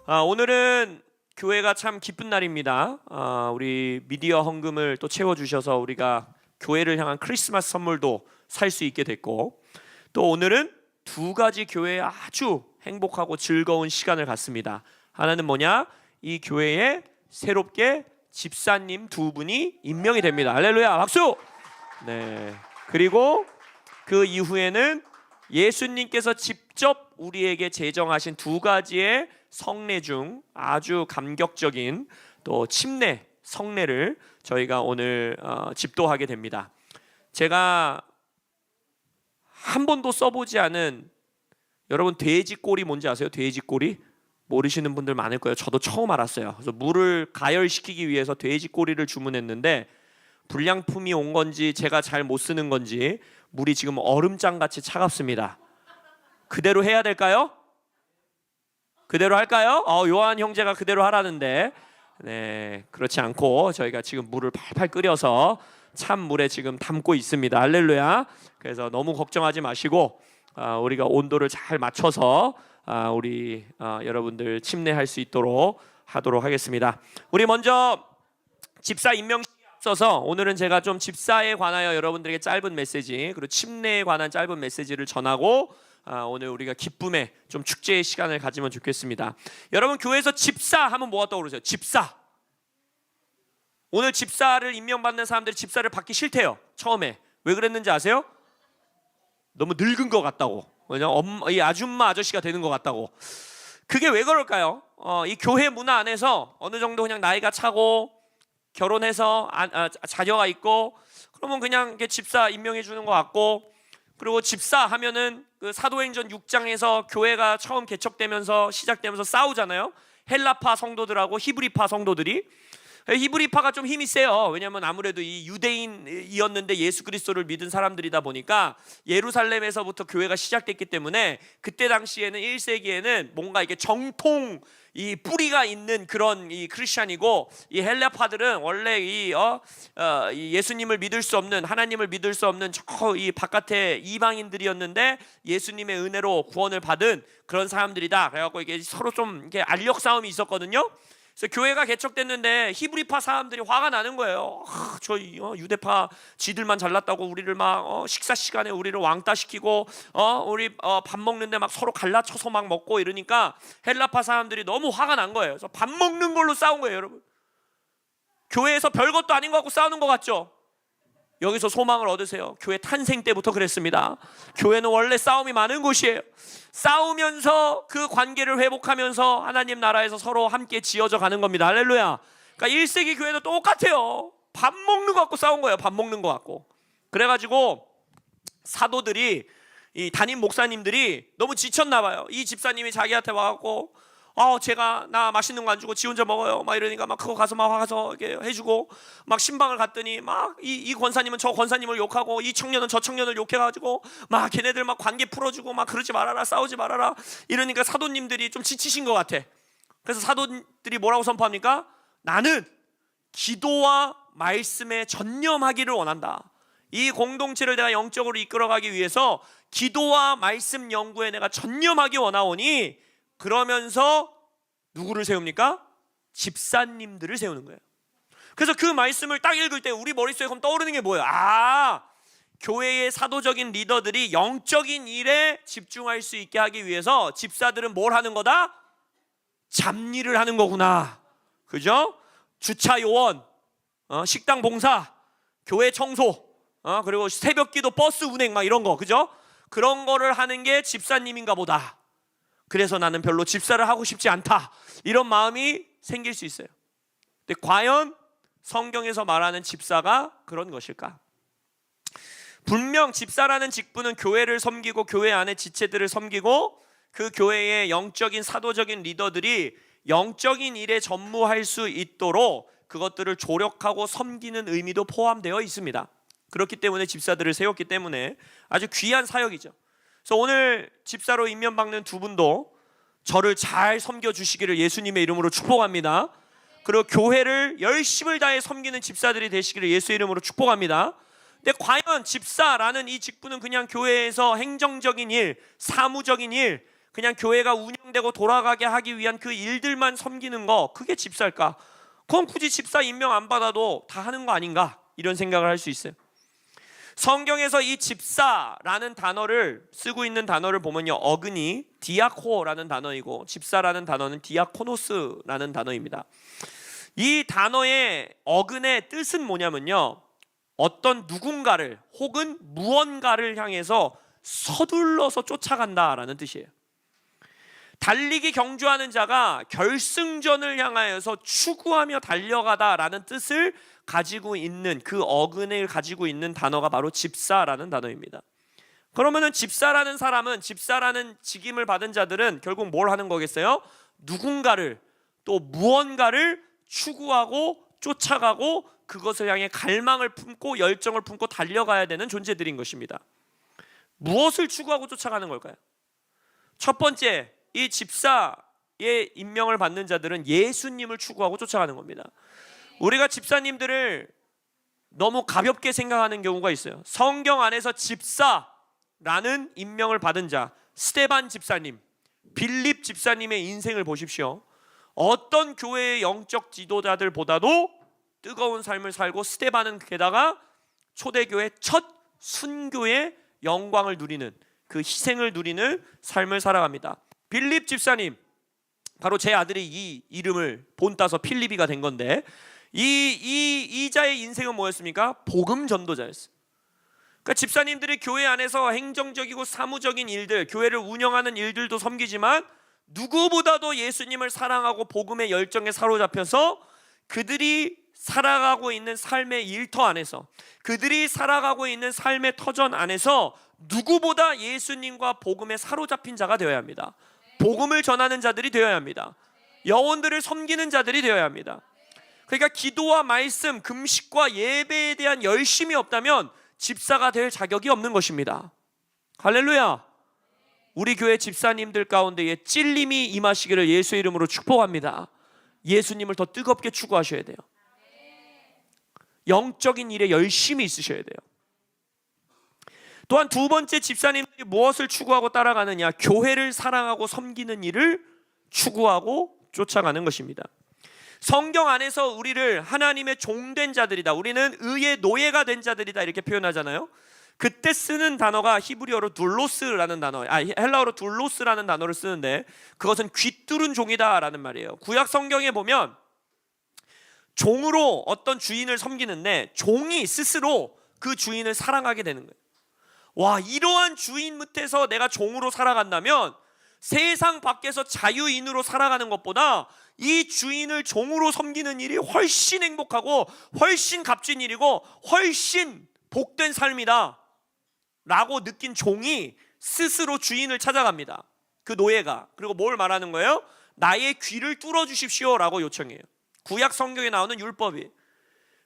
오늘은 교회가 참 기쁜 날입니다. 우리 미디어 헌금을 또 채워주셔서 우리가 교회를 향한 크리스마스 선물도 살 수 있게 됐고, 또 오늘은 두 가지 교회에 아주 행복하고 즐거운 시간을 갖습니다. 하나는 뭐냐? 이 교회에 새롭게 집사님 두 분이 임명이 됩니다. 할렐루야, 박수! 네. 그리고 그 이후에는 예수님께서 직접 우리에게 제정하신 두 가지의 성례 중 아주 감격적인 또 침례, 성례를 저희가 오늘 집도하게 됩니다. 제가 한 번도 써보지 않은, 여러분 돼지꼬리 뭔지 아세요? 돼지꼬리? 모르시는 분들 많을 거예요. 저도 처음 알았어요. 그래서 물을 가열시키기 위해서 돼지꼬리를 주문했는데 불량품이 온 건지 제가 잘 못 쓰는 건지 물이 지금 얼음장같이 차갑습니다. 그대로 해야 될까요? 그대로 할까요? 요한 형제가 그대로 하라는데, 네, 그렇지 않고 저희가 지금 물을 팔팔 끓여서 찬물에 지금 담고 있습니다. 할렐루야. 그래서 너무 걱정하지 마시고 우리가 온도를 잘 맞춰서 우리 여러분들 침례할 수 있도록 하도록 하겠습니다. 우리 먼저 집사 임명식에 앞서서 오늘은 제가 좀 집사에 관하여 여러분들에게 짧은 메시지, 그리고 침례에 관한 짧은 메시지를 전하고 오늘 우리가 기쁨의 좀 축제의 시간을 가지면 좋겠습니다. 여러분, 교회에서 집사 하면 뭐가 떠오르세요? 집사. 오늘 집사를 임명받는 사람들이 집사를 받기 싫대요. 처음에. 왜 그랬는지 아세요? 너무 늙은 것 같다고. 왜냐면 이 아줌마 아저씨가 되는 것 같다고. 그게 왜 그럴까요? 이 교회 문화 안에서 어느 정도 그냥 나이가 차고 결혼해서 자녀가 있고 그러면 그냥 이렇게 집사 임명해 주는 것 같고, 그리고 집사 하면은 그 사도행전 6장에서 교회가 처음 개척되면서 시작되면서 싸우잖아요. 헬라파 성도들하고 히브리파 성도들이. 히브리파가 좀 힘이 세요. 왜냐하면 아무래도 이 유대인이었는데 예수 그리스도를 믿은 사람들이다 보니까 예루살렘에서부터 교회가 시작됐기 때문에 그때 당시에는 1세기에는 뭔가 이게 정통 이 뿌리가 있는 그런 이 크리스찬이고, 이 헬라파들은 원래 이 예수님을 믿을 수 없는, 하나님을 믿을 수 없는 저 이 바깥의 이방인들이었는데 예수님의 은혜로 구원을 받은 그런 사람들이다. 그래갖고 이게 서로 좀 이렇게 알력 싸움이 있었거든요. 그래서 교회가 개척됐는데 히브리파 사람들이 화가 나는 거예요. 저희 유대파 지들만 잘났다고 우리를 막 식사 시간에 우리를 왕따시키고 우리 밥 먹는데 막 서로 갈라쳐서 막 먹고 이러니까 헬라파 사람들이 너무 화가 난 거예요. 그래서 밥 먹는 걸로 싸운 거예요, 여러분. 교회에서 별것도 아닌 것 같고 싸우는 것 같죠? 여기서 소망을 얻으세요. 교회 탄생 때부터 그랬습니다. 교회는 원래 싸움이 많은 곳이에요. 싸우면서 그 관계를 회복하면서 하나님 나라에서 서로 함께 지어져 가는 겁니다. 할렐루야. 그러니까 1세기 교회도 똑같아요. 밥 먹는 것 갖고 싸운 거예요. 밥 먹는 것 갖고. 그래가지고 사도들이, 이 담임 목사님들이 너무 지쳤나 봐요. 이 집사님이 자기한테 와갖고 제가 나 맛있는 거 안 주고 지 혼자 먹어요 막 이러니까 막 그거 가서 막 와서 이렇게 해주고, 막 신방을 갔더니 막 이 권사님은 저 권사님을 욕하고 이 청년은 저 청년을 욕해가지고 막 걔네들 막 관계 풀어주고 막 그러지 말아라, 싸우지 말아라 이러니까 사도님들이 좀 지치신 것 같아. 그래서 사도들이 뭐라고 선포합니까? 나는 기도와 말씀에 전념하기를 원한다. 이 공동체를 내가 영적으로 이끌어가기 위해서 기도와 말씀 연구에 내가 전념하기 원하오니, 그러면서 누구를 세웁니까? 집사님들을 세우는 거예요. 그래서 그 말씀을 딱 읽을 때 우리 머릿속에 그럼 떠오르는 게 뭐예요? 교회의 사도적인 리더들이 영적인 일에 집중할 수 있게 하기 위해서 집사들은 뭘 하는 거다? 잡일을 하는 거구나. 그죠? 주차 요원, 식당 봉사, 교회 청소, 그리고 새벽기도 버스 운행 막 이런 거, 그죠? 그런 거를 하는 게 집사님인가 보다. 그래서 나는 별로 집사를 하고 싶지 않다, 이런 마음이 생길 수 있어요. 근데 과연 성경에서 말하는 집사가 그런 것일까? 분명 집사라는 직분은 교회를 섬기고 교회 안의 지체들을 섬기고 그 교회의 영적인 사도적인 리더들이 영적인 일에 전무할 수 있도록 그것들을 조력하고 섬기는 의미도 포함되어 있습니다. 그렇기 때문에 집사들을 세웠기 때문에 아주 귀한 사역이죠. 그래서 오늘 집사로 임명받는 두 분도 저를 잘 섬겨주시기를 예수님의 이름으로 축복합니다. 그리고 교회를 열심을 다해 섬기는 집사들이 되시기를 예수 이름으로 축복합니다. 근데 과연 집사라는 이 직분은 그냥 교회에서 행정적인 일, 사무적인 일, 그냥 교회가 운영되고 돌아가게 하기 위한 그 일들만 섬기는 거, 그게 집사일까? 그건 굳이 집사 임명 안 받아도 다 하는 거 아닌가? 이런 생각을 할 수 있어요. 성경에서 이 집사라는 단어를 쓰고 있는 단어를 보면요, 어근이 디아코라는 단어이고 집사라는 단어는 디아코노스라는 단어입니다. 이 단어의 어근의 뜻은 뭐냐면요, 어떤 누군가를 혹은 무언가를 향해서 서둘러서 쫓아간다라는 뜻이에요. 달리기 경주하는 자가 결승전을 향하여서 추구하며 달려가다라는 뜻을 가지고 있는, 그 어근을 가지고 있는 단어가 바로 집사라는 단어입니다. 그러면은 집사라는 사람은, 집사라는 직임을 받은 자들은 결국 뭘 하는 거겠어요? 누군가를, 또 무언가를 추구하고 쫓아가고 그것을 향해 갈망을 품고 열정을 품고 달려가야 되는 존재들인 것입니다. 무엇을 추구하고 쫓아가는 걸까요? 첫 번째, 이 집사의 임명을 받는 자들은 예수님을 추구하고 쫓아가는 겁니다. 우리가 집사님들을 너무 가볍게 생각하는 경우가 있어요. 성경 안에서 집사라는 임명을 받은 자, 스데반 집사님, 빌립 집사님의 인생을 보십시오. 어떤 교회의 영적 지도자들보다도 뜨거운 삶을 살고, 스데반은 게다가 초대교회 첫 순교의 영광을 누리는, 그 희생을 누리는 삶을 살아갑니다. 빌립 집사님, 바로 제 아들이 이 이름을 본따서 필립이가 된 건데, 이 자의 인생은 뭐였습니까? 복음 전도자였어요. 그러니까 집사님들이 교회 안에서 행정적이고 사무적인 일들, 교회를 운영하는 일들도 섬기지만 누구보다도 예수님을 사랑하고 복음의 열정에 사로잡혀서 그들이 살아가고 있는 삶의 일터 안에서, 그들이 살아가고 있는 삶의 터전 안에서 누구보다 예수님과 복음에 사로잡힌 자가 되어야 합니다. 복음을 전하는 자들이 되어야 합니다. 영혼들을 섬기는 자들이 되어야 합니다. 그러니까 기도와 말씀, 금식과 예배에 대한 열심이 없다면 집사가 될 자격이 없는 것입니다. 할렐루야. 우리 교회 집사님들 가운데에 찔림이 임하시기를 예수의 이름으로 축복합니다. 예수님을 더 뜨겁게 추구하셔야 돼요. 영적인 일에 열심히 있으셔야 돼요. 또한 두 번째, 집사님들이 무엇을 추구하고 따라가느냐? 교회를 사랑하고 섬기는 일을 추구하고 쫓아가는 것입니다. 성경 안에서 우리를 하나님의 종된 자들이다, 우리는 의의 노예가 된 자들이다, 이렇게 표현하잖아요. 그때 쓰는 단어가 히브리어로 둘로스라는 단어, 헬라어로 둘로스라는 단어를 쓰는데, 그것은 귀뚫은 종이다라는 말이에요. 구약 성경에 보면 종으로 어떤 주인을 섬기는데 종이 스스로 그 주인을 사랑하게 되는 거예요. 와, 이러한 주인 밑에서 내가 종으로 살아간다면 세상 밖에서 자유인으로 살아가는 것보다 이 주인을 종으로 섬기는 일이 훨씬 행복하고 훨씬 값진 일이고 훨씬 복된 삶이다 라고 느낀 종이 스스로 주인을 찾아갑니다. 그 노예가. 그리고 뭘 말하는 거예요? 나의 귀를 뚫어 주십시오 라고 요청해요. 구약 성경에 나오는 율법이.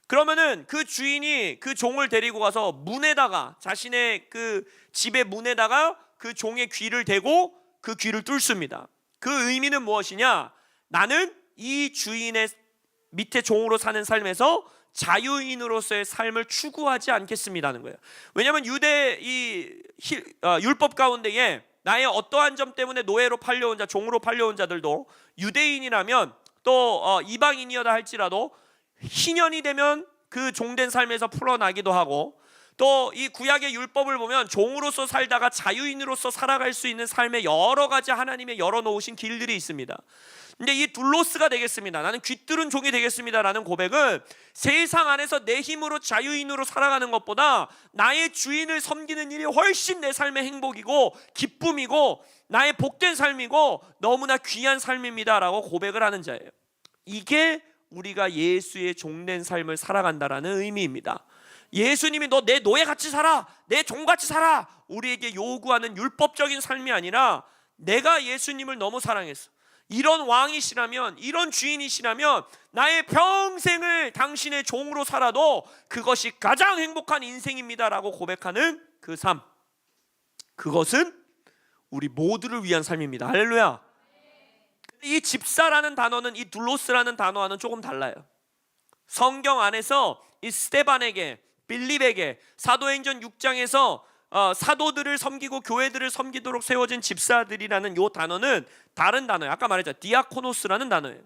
그러면은 그 주인이 그 종을 데리고 가서 문에다가, 자신의 그 집의 문에다가 그 종의 귀를 대고 그 귀를 뚫습니다. 그 의미는 무엇이냐? 나는 이 주인의 밑에 종으로 사는 삶에서 자유인으로서의 삶을 추구하지 않겠습니다는 거예요. 왜냐하면 유대 율법 가운데에 나의 어떠한 점 때문에 노예로 팔려온 자, 종으로 팔려온 자들도 유대인이라면, 또 이방인이어다 할지라도 희년이 되면 그 종된 삶에서 풀어나기도 하고, 또 이 구약의 율법을 보면 종으로서 살다가 자유인으로서 살아갈 수 있는 삶의 여러 가지 하나님의 열어놓으신 길들이 있습니다. 근데 이 둘로스가 되겠습니다, 나는 귀뚫은 종이 되겠습니다 라는 고백은 세상 안에서 내 힘으로 자유인으로 살아가는 것보다 나의 주인을 섬기는 일이 훨씬 내 삶의 행복이고 기쁨이고 나의 복된 삶이고 너무나 귀한 삶입니다 라고 고백을 하는 자예요. 이게 우리가 예수의 종된 삶을 살아간다라는 의미입니다. 예수님이 너 내 노예같이 살아, 내 종같이 살아, 우리에게 요구하는 율법적인 삶이 아니라 내가 예수님을 너무 사랑했어, 이런 왕이시라면, 이런 주인이시라면 나의 평생을 당신의 종으로 살아도 그것이 가장 행복한 인생입니다 라고 고백하는 그 삶, 그것은 우리 모두를 위한 삶입니다. 할렐루야. 이 집사라는 단어는 이 둘로스라는 단어와는 조금 달라요. 성경 안에서 이 스데반에게, 빌립에게 사도행전 6장에서 사도들을 섬기고 교회들을 섬기도록 세워진 집사들이라는 이 단어는 다른 단어예요. 아까 말했죠. 디아코노스라는 단어예요.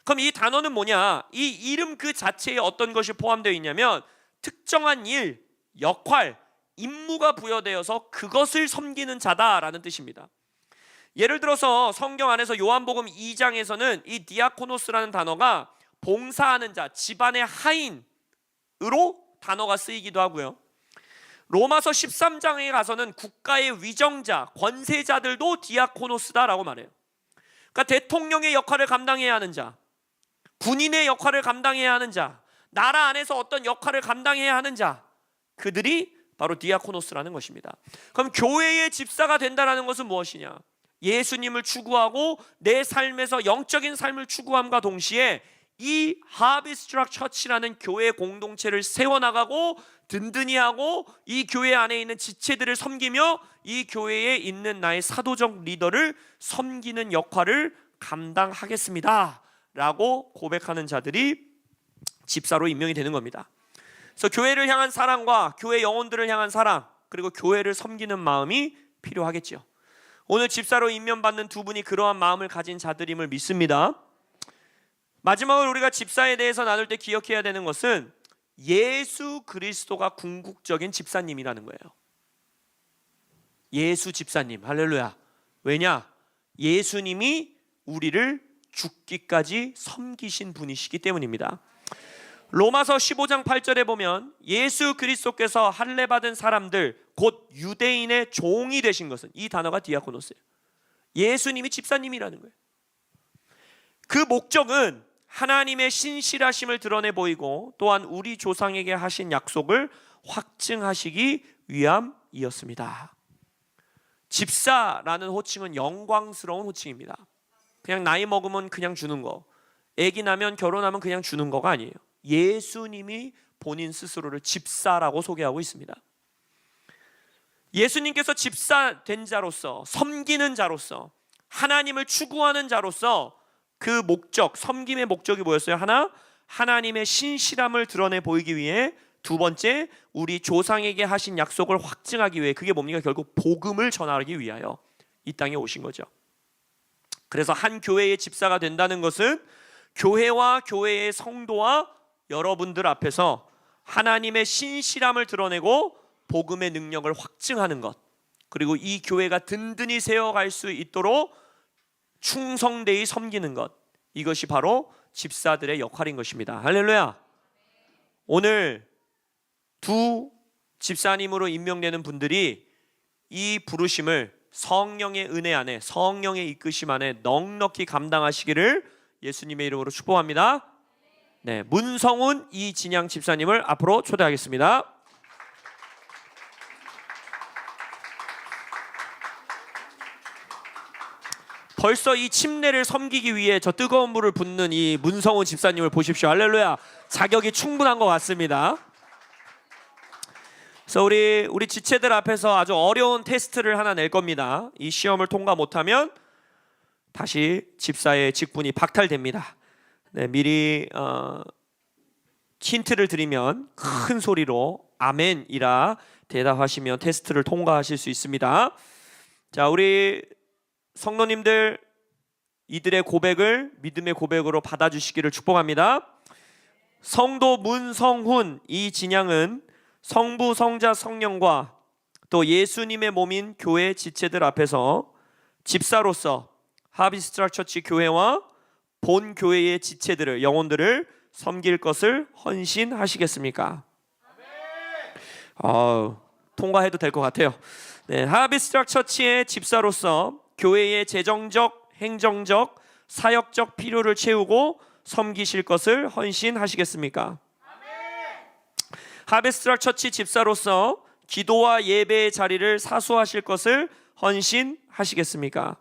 그럼 이 단어는 뭐냐? 이 이름 그 자체에 어떤 것이 포함되어 있냐면 특정한 일, 역할, 임무가 부여되어서 그것을 섬기는 자다라는 뜻입니다. 예를 들어서 성경 안에서 요한복음 2장에서는 이 디아코노스라는 단어가 봉사하는 자, 집안의 하인으로 단어가 쓰이기도 하고요. 로마서 13장에 가서는 국가의 위정자, 권세자들도 디아코노스다라고 말해요. 그러니까 대통령의 역할을 감당해야 하는 자, 군인의 역할을 감당해야 하는 자, 나라 안에서 어떤 역할을 감당해야 하는 자, 그들이 바로 디아코노스라는 것입니다. 그럼 교회의 집사가 된다는 것은 무엇이냐? 예수님을 추구하고 내 삶에서 영적인 삶을 추구함과 동시에 이 하비스트락 처치라는 교회 공동체를 세워나가고 든든히 하고 이 교회 안에 있는 지체들을 섬기며 이 교회에 있는 나의 사도적 리더를 섬기는 역할을 감당하겠습니다 라고 고백하는 자들이 집사로 임명이 되는 겁니다. 그래서 교회를 향한 사랑과 교회 영혼들을 향한 사랑, 그리고 교회를 섬기는 마음이 필요하겠죠. 오늘 집사로 임명받는 두 분이 그러한 마음을 가진 자들임을 믿습니다. 마지막으로 우리가 집사에 대해서 나눌 때 기억해야 되는 것은 예수 그리스도가 궁극적인 집사님이라는 거예요. 예수 집사님, 할렐루야. 왜냐? 예수님이 우리를 죽기까지 섬기신 분이시기 때문입니다. 로마서 15장 8절에 보면 예수 그리스도께서 할례 받은 사람들 곧 유대인의 종이 되신 것은, 이 단어가 디아코노스예요. 예수님이 집사님이라는 거예요. 그 목적은 하나님의 신실하심을 드러내 보이고 또한 우리 조상에게 하신 약속을 확증하시기 위함이었습니다. 집사라는 호칭은 영광스러운 호칭입니다. 그냥 나이 먹으면 그냥 주는 거, 아기 나면 결혼하면 그냥 주는 거가 아니에요. 예수님이 본인 스스로를 집사라고 소개하고 있습니다. 예수님께서 집사 된 자로서, 섬기는 자로서, 하나님을 추구하는 자로서 그 목적, 섬김의 목적이 뭐였어요? 하나, 하나님의 신실함을 드러내 보이기 위해. 두 번째, 우리 조상에게 하신 약속을 확증하기 위해. 그게 뭡니까? 결국 복음을 전하기 위하여 이 땅에 오신 거죠. 그래서 한 교회의 집사가 된다는 것은 교회와 교회의 성도와 여러분들 앞에서 하나님의 신실함을 드러내고 복음의 능력을 확증하는 것, 그리고 이 교회가 든든히 세워갈 수 있도록 충성되이 섬기는 것, 이것이 바로 집사들의 역할인 것입니다. 할렐루야. 오늘 두 집사님으로 임명되는 분들이 이 부르심을 성령의 은혜 안에, 성령의 이끄심 안에 넉넉히 감당하시기를 예수님의 이름으로 축복합니다. 네, 문성훈 이진양 집사님을 앞으로 초대하겠습니다. 벌써 이 침례를 섬기기 위해 저 뜨거운 물을 붓는 이 문성훈 집사님을 보십시오. 할렐루야. 자격이 충분한 것 같습니다. 그래서 우리 지체들 앞에서 아주 어려운 테스트를 하나 낼 겁니다. 이 시험을 통과 못하면 다시 집사의 직분이 박탈됩니다. 네, 미리 힌트를 드리면 큰 소리로 아멘이라 대답하시면 테스트를 통과하실 수 있습니다. 자, 우리 성도님들, 이들의 고백을 믿음의 고백으로 받아주시기를 축복합니다. 성도 문성훈 이진양은 성부, 성자, 성령과 또 예수님의 몸인 교회 지체들 앞에서 집사로서 하비스트락 처치 교회와 본 교회의 지체들을, 영혼들을 섬길 것을 헌신하시겠습니까? 통과해도 될 것 같아요. 네, 하비스트락 처치의 집사로서 교회의 재정적, 행정적, 사역적 필요를 채우고 섬기실 것을 헌신하시겠습니까? 하비스트락 처치 집사로서 기도와 예배의 자리를 사수하실 것을 헌신하시겠습니까?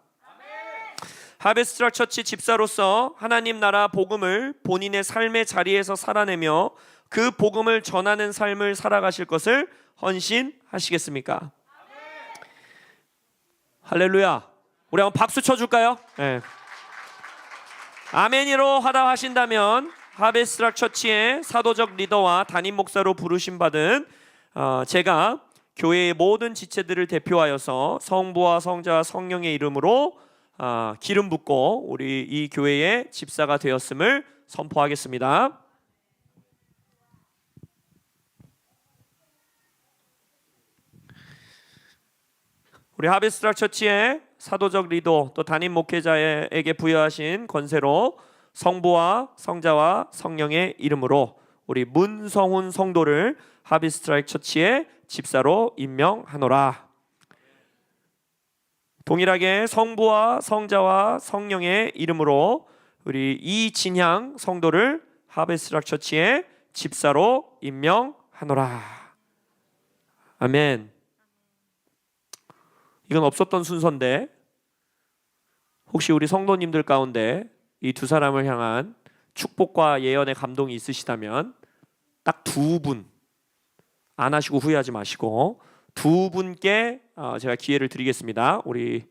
하비스트락 처치 집사로서 하나님 나라 복음을 본인의 삶의 자리에서 살아내며 그 복음을 전하는 삶을 살아가실 것을 헌신하시겠습니까? 할렐루야. 우리 한번 박수 쳐줄까요? 네. 아멘이로 화답하신다면 하비스트락 처치의 사도적 리더와 담임 목사로 부르심 받은 제가 교회의 모든 지체들을 대표하여서 성부와 성자와 성령의 이름으로 기름 붓고 우리 이 교회의 집사가 되었음을 선포하겠습니다. 우리 하베스트락 처치의 사도적 리더 또 담임 목회자에게 부여하신 권세로 성부와 성자와 성령의 이름으로 우리 문성훈 성도를 하베스트락 처치의 집사로 임명하노라. 동일하게 성부와 성자와 성령의 이름으로 우리 이진향 성도를 하베스트락 처치의 집사로 임명하노라. 아멘. 이건 없었던 순서인데 혹시 우리 성도님들 가운데 이 두 사람을 향한 축복과 예언의 감동이 있으시다면 딱 두 분, 안 하시고 후회하지 마시고 두 분께 제가 기회를 드리겠습니다. 우리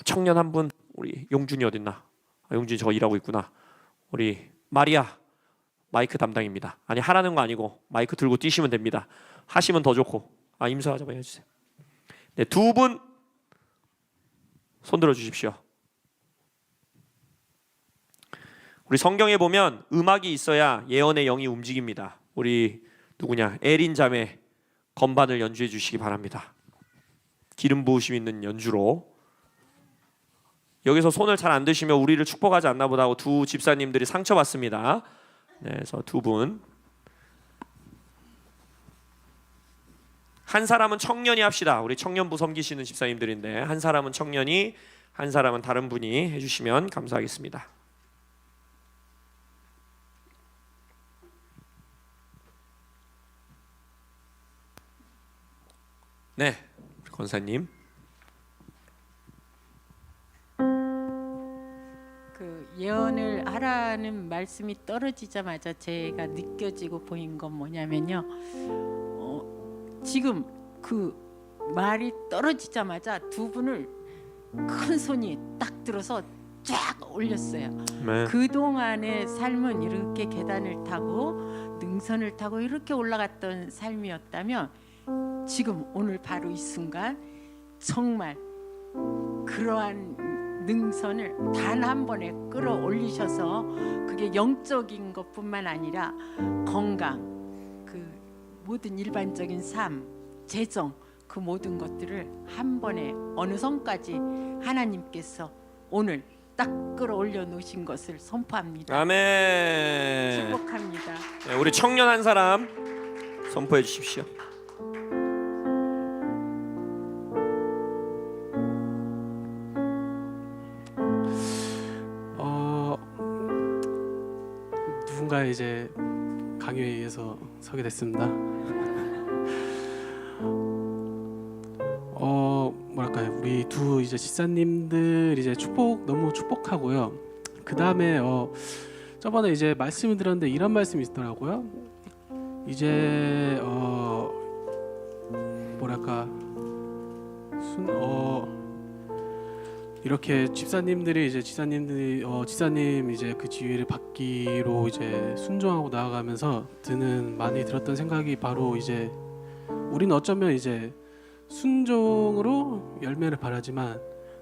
청년 한 분, 우리 용준이 어딨나? 용준이 저 일하고 있구나. 우리 마리아 마이크 담당입니다. 아니 하라는 거 아니고 마이크 들고 뛰시면 됩니다. 하시면 더 좋고. 임수하자고 해주세요. 네, 두 분 손들어 주십시오. 우리 성경에 보면 음악이 있어야 예언의 영이 움직입니다. 우리 누구냐? 에린 자매 건반을 연주해 주시기 바랍니다. 기름 부으심 있는 연주로. 여기서 손을 잘 안 드시면 우리를 축복하지 않나 보다 하고 두 집사님들이 상처받습니다. 네, 그래서 두 분. 한 사람은 청년이 합시다. 우리 청년부 섬기시는 집사님들인데 한 사람은 청년이, 한 사람은 다른 분이 해주시면 감사하겠습니다. 네, 우리 권사님. 그 예언을 하라는 말씀이 떨어지자마자 제가 느껴지고 보인 건 뭐냐면요. 지금 그 말이 떨어지자마자 두 분을 큰 손이 딱 들어서 쫙 올렸어요. 네. 그동안의 삶은 이렇게 계단을 타고 능선을 타고 이렇게 올라갔던 삶이었다면 지금 오늘 바로 이 순간 정말 그러한 능선을 단 한 번에 끌어올리셔서 그게 영적인 것뿐만 아니라 건강, 그 모든 일반적인 삶, 재정, 그 모든 것들을 한 번에 어느 선까지 하나님께서 오늘 딱 끌어올려 놓으신 것을 선포합니다. 아멘. 축복합니다. 네, 우리 청년 한 사람 선포해 주십시오. 누군가 이제 강요에 의해서 서게 됐습니다. 뭐랄까요, 우리 두 이제 집사님들 이제 너무 축복하고요. 그 다음에 저번에 이제 말씀을 들었는데 이런 말씀이 있더라고요. 이제 뭐랄까 이렇게 집사님 이제 그 지위를 받기로 이제 순종하고 나아가면서 많이 들었던 생각이 바로 이제 우리는 어쩌면 이제 순종으로 열매를 바라지만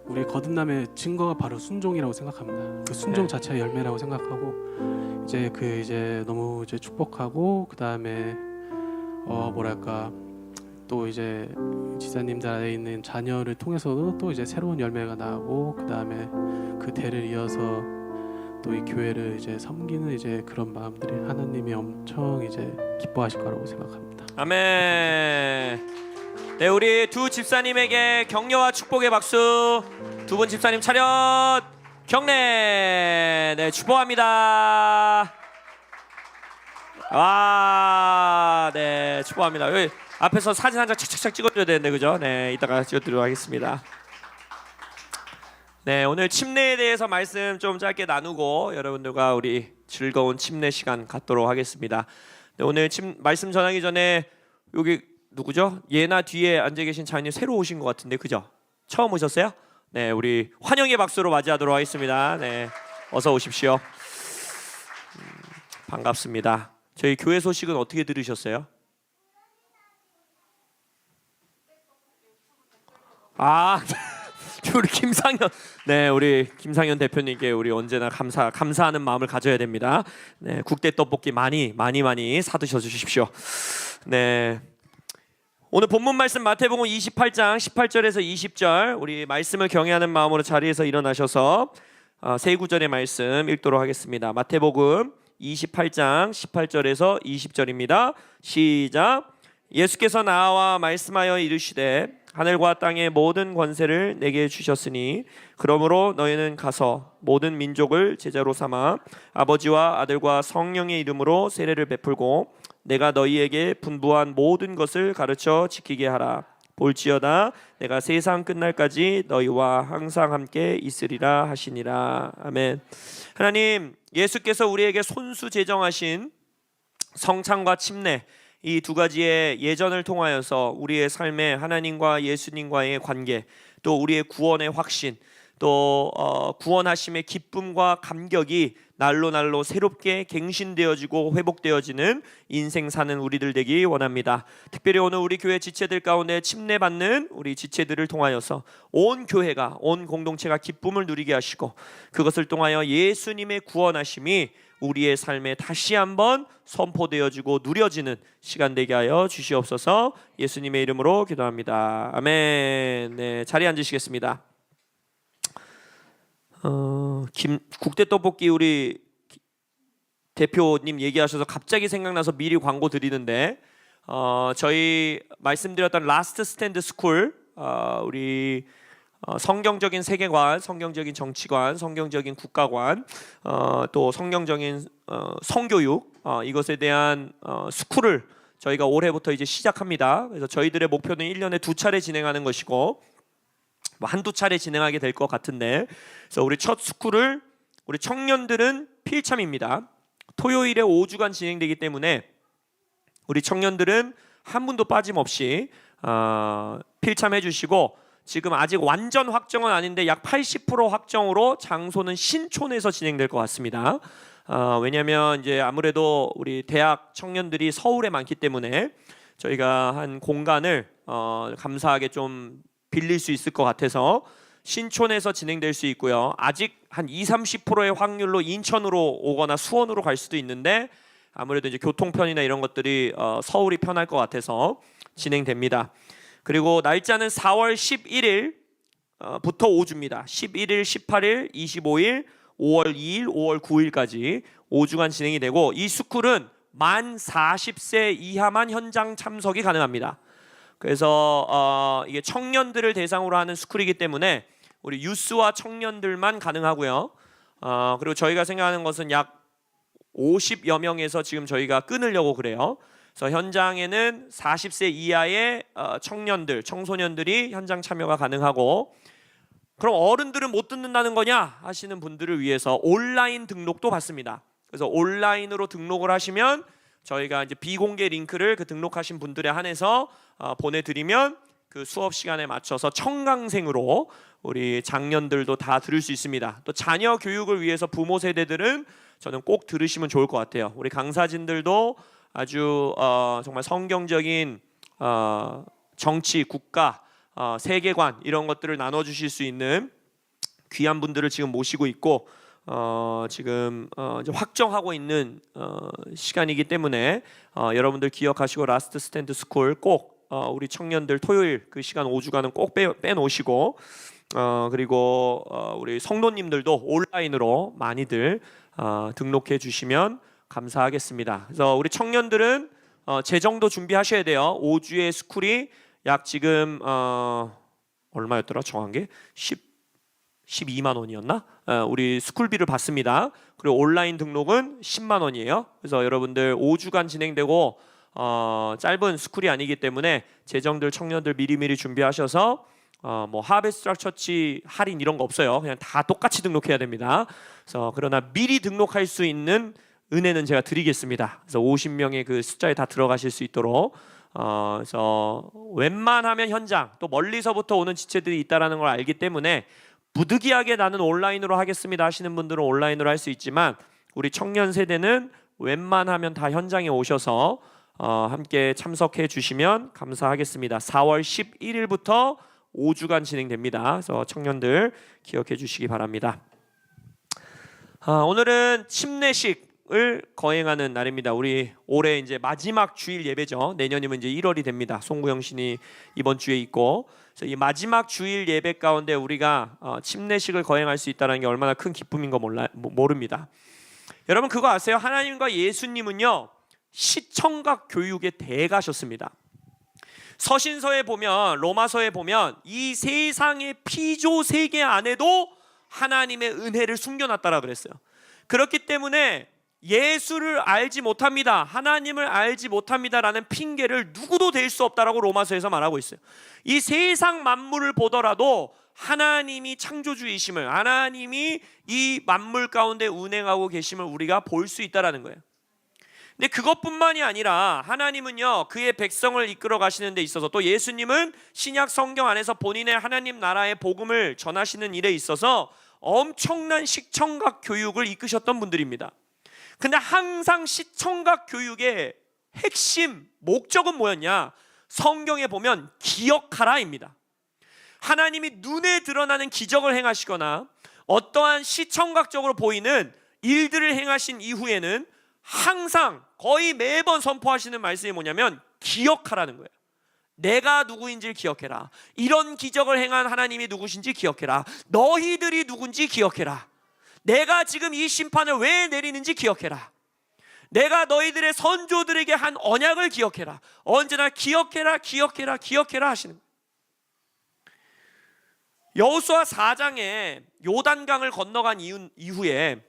우리의 거듭남의 증거가 바로 순종이라고 생각합니다. 그 순종 자체가 열매라고 생각하고 이제 너무 이제 축복하고 그 다음에 뭐랄까 또 이제 지사님들 안에 있는 자녀를 통해서도 또 이제 새로운 열매가 나고 그 다음에 그 대를 이어서 또 이 교회를 이제 섬기는 이제 그런 마음들이 하나님이 엄청 이제 기뻐하실 거라고 생각합니다. 아멘. 네, 우리 두 집사님에게 격려와 축복의 박수. 두 분 집사님 차렷 경례. 네, 축복합니다. 와, 네, 축복합니다. 여기 앞에서 사진 한 장 착착착 찍어줘야 되는데 그죠? 네, 이따가 찍어드리도록 하겠습니다. 네, 오늘 침례에 대해서 말씀 좀 짧게 나누고 여러분들과 우리 즐거운 침례 시간 갖도록 하겠습니다. 네, 오늘 말씀 전하기 전에 여기 누구죠? 예나 뒤에 앉아 계신 자녀님 새로 오신 것 같은데 그죠? 처음 오셨어요? 네, 우리 환영의 박수로 맞이하도록 하겠습니다. 네, 어서 오십시오. 반갑습니다. 저희 교회 소식은 어떻게 들으셨어요? 아, 우리 김상현, 네, 우리 김상현 대표님께 우리 언제나 감사하는 마음을 가져야 됩니다. 네, 국대 떡볶이 많이 사드셔 주십시오. 네. 오늘 본문 말씀 마태복음 28장 18절에서 20절 우리 말씀을 경외하는 마음으로 자리에서 일어나셔서 세 구절의 말씀 읽도록 하겠습니다. 마태복음 28장 18절에서 20절입니다. 시작. 예수께서 나와 말씀하여 이르시되 하늘과 땅의 모든 권세를 내게 주셨으니 그러므로 너희는 가서 모든 민족을 제자로 삼아 아버지와 아들과 성령의 이름으로 세례를 베풀고 내가 너희에게 분부한 모든 것을 가르쳐 지키게 하라. 볼지어다 내가 세상 끝날까지 너희와 항상 함께 있으리라 하시니라. 아멘. 하나님, 예수께서 우리에게 손수 제정하신 성찬과 침례 이 두 가지의 예전을 통하여서 우리의 삶에 하나님과 예수님과의 관계, 또 우리의 구원의 확신, 또 구원하심의 기쁨과 감격이 날로 새롭게 갱신되어지고 회복되어지는 인생 사는 우리들 되기 원합니다. 특별히 오늘 우리 교회 지체들 가운데 침례받는 우리 지체들을 통하여서 온 교회가, 온 공동체가 기쁨을 누리게 하시고 그것을 통하여 예수님의 구원하심이 우리의 삶에 다시 한번 선포되어지고 누려지는 시간 되게 하여 주시옵소서. 예수님의 이름으로 기도합니다. 아멘. 네, 자리에 앉으시겠습니다. 국대 떡볶이 우리 대표님 얘기하셔서 갑자기 생각나서 미리 광고 드리는데 저희 말씀드렸던 라스트 스탠드 스쿨 우리 성경적인 세계관, 성경적인 정치관, 성경적인 국가관, 또 성경적인 성교육 이것에 대한 스쿨을 저희가 올해부터 이제 시작합니다. 그래서 저희들의 목표는 1년에 2차례 진행하는 것이고 한두 차례 진행하게 될 것 같은데, 그래서 우리 첫 스쿨을 우리 청년들은 필참입니다. 토요일에 5주간 진행되기 때문에 우리 청년들은 한 분도 빠짐없이 필참해 주시고, 지금 아직 완전 확정은 아닌데 약 80% 확정으로 장소는 신촌에서 진행될 것 같습니다. 왜냐하면 이제 아무래도 우리 대학 청년들이 서울에 많기 때문에 저희가 한 공간을 감사하게 좀 빌릴 수 있을 것 같아서 신촌에서 진행될 수 있고요. 아직 한 20-30%의 확률로 인천으로 오거나 수원으로 갈 수도 있는데 아무래도 이제 교통편이나 이런 것들이 서울이 편할 것 같아서 진행됩니다. 그리고 날짜는 4월 11일부터 5주입니다. 11일, 18일, 25일, 5월 2일, 5월 9일까지 5주간 진행이 되고, 이 스쿨은 만 40세 이하만 현장 참석이 가능합니다. 그래서 이게 청년들을 대상으로 하는 스쿨이기 때문에 우리 유스와 청년들만 가능하고요. 그리고 저희가 생각하는 것은 약 50여 명에서 지금 저희가 끊으려고 그래요. 그래서 현장에는 40세 이하의 청년들, 청소년들이 현장 참여가 가능하고, 그럼 어른들은 못 듣는다는 거냐 하시는 분들을 위해서 온라인 등록도 받습니다. 그래서 온라인으로 등록을 하시면 저희가 이제 비공개 링크를 그 등록하신 분들에 한해서 보내드리면 그 수업 시간에 맞춰서 청강생으로 우리 장년들도 다 들을 수 있습니다. 또 자녀 교육을 위해서 부모 세대들은 저는 꼭 들으시면 좋을 것 같아요. 우리 강사진들도 아주 정말 성경적인 정치, 국가, 세계관 이런 것들을 나눠주실 수 있는 귀한 분들을 지금 모시고 있고 지금 이제 확정하고 있는 시간이기 때문에 여러분들 기억하시고 라스트 스탠드 스쿨 꼭 우리 청년들 토요일 그 시간 5주간은 꼭 빼놓으시고 그리고 우리 성도님들도 온라인으로 많이들 등록해 주시면 감사하겠습니다. 그래서 우리 청년들은 재정도 준비하셔야 돼요. 5주의 스쿨이 약 지금 얼마였더라 정한 게 12만 원이었나? 우리 스쿨비를 받습니다. 그리고 온라인 등록은 10만 원이에요. 그래서 여러분들 5주간 진행되고 짧은 스쿨이 아니기 때문에 재정들 청년들 미리미리 준비하셔서 뭐 하베스트락 처치 할인 이런 거 없어요. 그냥 다 똑같이 등록해야 됩니다. 그래서 그러나 미리 등록할 수 있는 은혜는 제가 드리겠습니다. 그래서 50명의 그 숫자에 다 들어가실 수 있도록 그래서 웬만하면 현장 또 멀리서부터 오는 지체들이 있다라는 걸 알기 때문에 부득이하게 나는 온라인으로 하겠습니다 하시는 분들은 온라인으로 할 수 있지만 우리 청년 세대는 웬만하면 다 현장에 오셔서 함께 참석해 주시면 감사하겠습니다. 4월 11일부터 5주간 진행됩니다. 그래서 청년들 기억해 주시기 바랍니다. 오늘은 침례식을 거행하는 날입니다. 우리 올해 이제 마지막 주일 예배죠. 내년이면 이제 1월이 됩니다. 송구영신이 이번 주에 있고, 그래서 이 마지막 주일 예배 가운데 우리가 침례식을 거행할 수 있다는 게 얼마나 큰 기쁨인 거 모릅니다. 여러분 그거 아세요? 하나님과 예수님은요 시청각 교육의 대가셨습니다. 서신서에 보면, 로마서에 보면 이 세상의 피조 세계 안에도 하나님의 은혜를 숨겨놨다라 그랬어요. 그렇기 때문에 예수를 알지 못합니다, 하나님을 알지 못합니다라는 핑계를 누구도 댈 수 없다라고 로마서에서 말하고 있어요. 이 세상 만물을 보더라도 하나님이 창조주이심을, 하나님이 이 만물 가운데 운행하고 계심을 우리가 볼 수 있다라는 거예요. 근데 그것뿐만이 아니라 하나님은요 그의 백성을 이끌어 가시는 데 있어서, 또 예수님은 신약 성경 안에서 본인의 하나님 나라의 복음을 전하시는 일에 있어서 엄청난 시청각 교육을 이끄셨던 분들입니다. 근데 항상 시청각 교육의 핵심 목적은 뭐였냐? 성경에 보면 기억하라입니다. 하나님이 눈에 드러나는 기적을 행하시거나 어떠한 시청각적으로 보이는 일들을 행하신 이후에는 항상 거의 매번 선포하시는 말씀이 뭐냐면 기억하라는 거예요. 내가 누구인지를 기억해라. 이런 기적을 행한 하나님이 누구신지 기억해라. 너희들이 누군지 기억해라. 내가 지금 이 심판을 왜 내리는지 기억해라. 내가 너희들의 선조들에게 한 언약을 기억해라. 언제나 기억해라, 기억해라, 기억해라 하시는 거예요. 여호수아 4장에 요단강을 건너간 이후에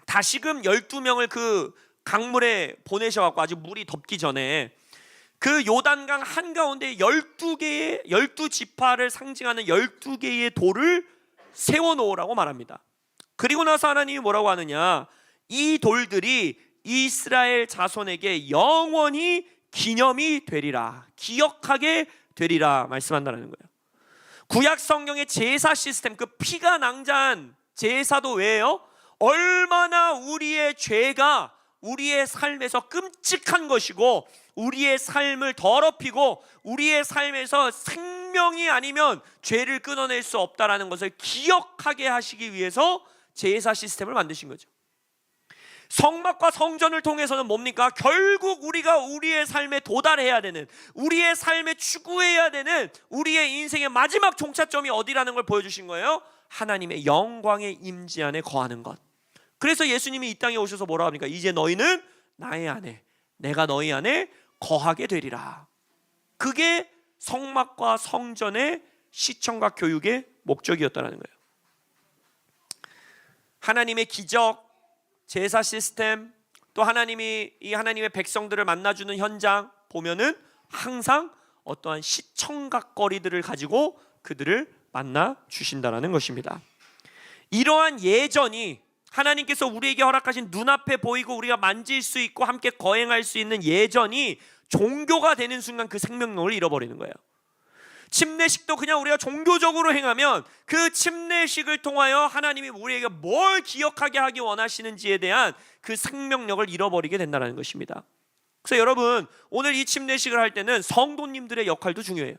다시금 12명을 그 강물에 보내셔갖고 아직 물이 덮기 전에 그 요단강 한가운데 12지파를 상징하는 12개의 돌을 세워놓으라고 말합니다. 그리고 나서 하나님이 뭐라고 하느냐? 이 돌들이 이스라엘 자손에게 영원히 기념이 되리라, 기억하게 되리라 말씀한다는 거예요. 구약 성경의 제사 시스템, 그 피가 낭자한 제사도 왜요? 얼마나 우리의 죄가 우리의 삶에서 끔찍한 것이고 우리의 삶을 더럽히고 우리의 삶에서 생명이 아니면 죄를 끊어낼 수 없다라는 것을 기억하게 하시기 위해서 제사 시스템을 만드신 거죠. 성막과 성전을 통해서는 뭡니까? 결국 우리가 우리의 삶에 도달해야 되는, 우리의 삶에 추구해야 되는 우리의 인생의 마지막 종착점이 어디라는 걸 보여주신 거예요. 하나님의 영광의 임재 안에 거하는 것. 그래서 예수님이 이 땅에 오셔서 뭐라 합니까? 이제 너희는 나의 안에, 내가 너희 안에 거하게 되리라. 그게 성막과 성전의 시청각 교육의 목적이었다는 거예요. 하나님의 기적, 제사 시스템, 또 하나님이 이 하나님의 백성들을 만나주는 현장 보면은 항상 어떠한 시청각거리들을 가지고 그들을 만나 주신다라는 것입니다. 이러한 예전이 하나님께서 우리에게 허락하신 눈앞에 보이고 우리가 만질 수 있고 함께 거행할 수 있는 예전이 종교가 되는 순간 그 생명력을 잃어버리는 거예요. 침례식도 그냥 우리가 종교적으로 행하면 그 침례식을 통하여 하나님이 우리에게 뭘 기억하게 하기 원하시는지에 대한 그 생명력을 잃어버리게 된다는 것입니다. 그래서 여러분 오늘 이 침례식을 할 때는 성도님들의 역할도 중요해요.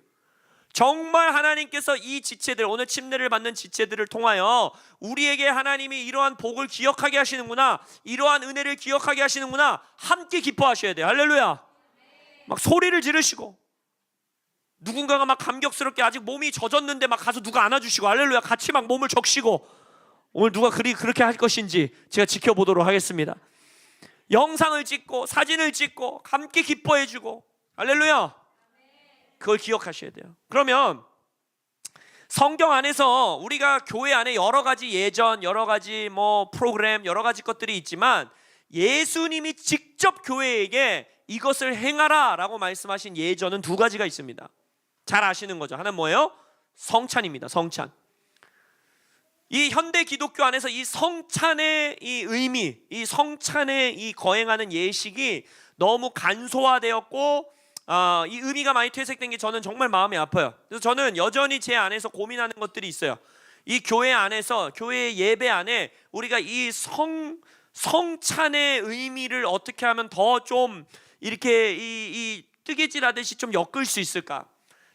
정말 하나님께서 이 지체들, 오늘 침례를 받는 지체들을 통하여 우리에게 하나님이 이러한 복을 기억하게 하시는구나, 이러한 은혜를 기억하게 하시는구나, 함께 기뻐하셔야 돼요. 할렐루야. 막 소리를 지르시고, 누군가가 막 감격스럽게 아직 몸이 젖었는데 막 가서 누가 안아주시고, 할렐루야, 같이 막 몸을 적시고, 오늘 누가 그렇게 할 것인지 제가 지켜보도록 하겠습니다. 영상을 찍고 사진을 찍고 함께 기뻐해주고, 할렐루야. 그걸 기억하셔야 돼요. 그러면 성경 안에서 우리가 교회 안에 여러 가지 예전, 여러 가지 프로그램, 여러 가지 것들이 있지만 예수님이 직접 교회에게 이것을 행하라 라고 말씀하신 예전은 두 가지가 있습니다. 잘 아시는 거죠. 하나는 뭐예요? 성찬입니다. 성찬. 이 현대 기독교 안에서 이 성찬의 이 의미, 이 성찬의 이 거행하는 예식이 너무 간소화되었고 이 의미가 많이 퇴색된 게 저는 정말 마음이 아파요. 그래서 저는 여전히 제 안에서 고민하는 것들이 있어요. 이 교회 안에서, 교회 예배 안에 우리가 이 성찬의 의미를 어떻게 하면 더 좀 이렇게 이 뜨개질 하듯이 좀 엮을 수 있을까?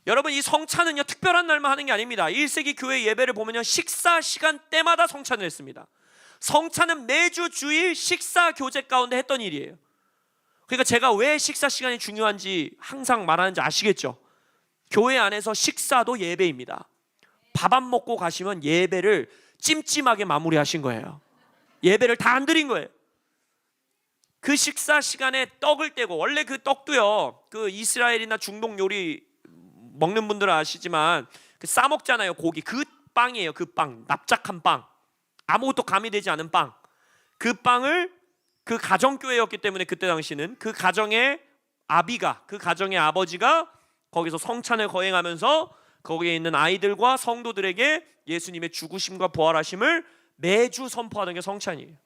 여러분, 이 성찬은요 특별한 날만 하는 게 아닙니다. 1세기 교회 예배를 보면요 식사 시간 때마다 성찬을 했습니다. 성찬은 매주 주일 식사 교제 가운데 했던 일이에요. 그러니까 제가 왜 식사 시간이 중요한지 항상 말하는지 아시겠죠? 교회 안에서 식사도 예배입니다. 밥 안 먹고 가시면 예배를 찜찜하게 마무리하신 거예요. 예배를 다 안 드린 거예요. 그 식사 시간에 떡을 떼고, 원래 그 떡도요 그 이스라엘이나 중동 요리 먹는 분들은 아시지만 그 싸 먹잖아요. 고기, 그 빵이에요. 그 빵, 납작한 빵, 아무것도 가미되지 않은 빵. 그 빵을, 그 가정교회였기 때문에 그때 당시는 그 가정의 아비가, 그 가정의 아버지가 거기서 성찬을 거행하면서 거기에 있는 아이들과 성도들에게 예수님의 죽으심과 부활하심을 매주 선포하는 게 성찬이에요.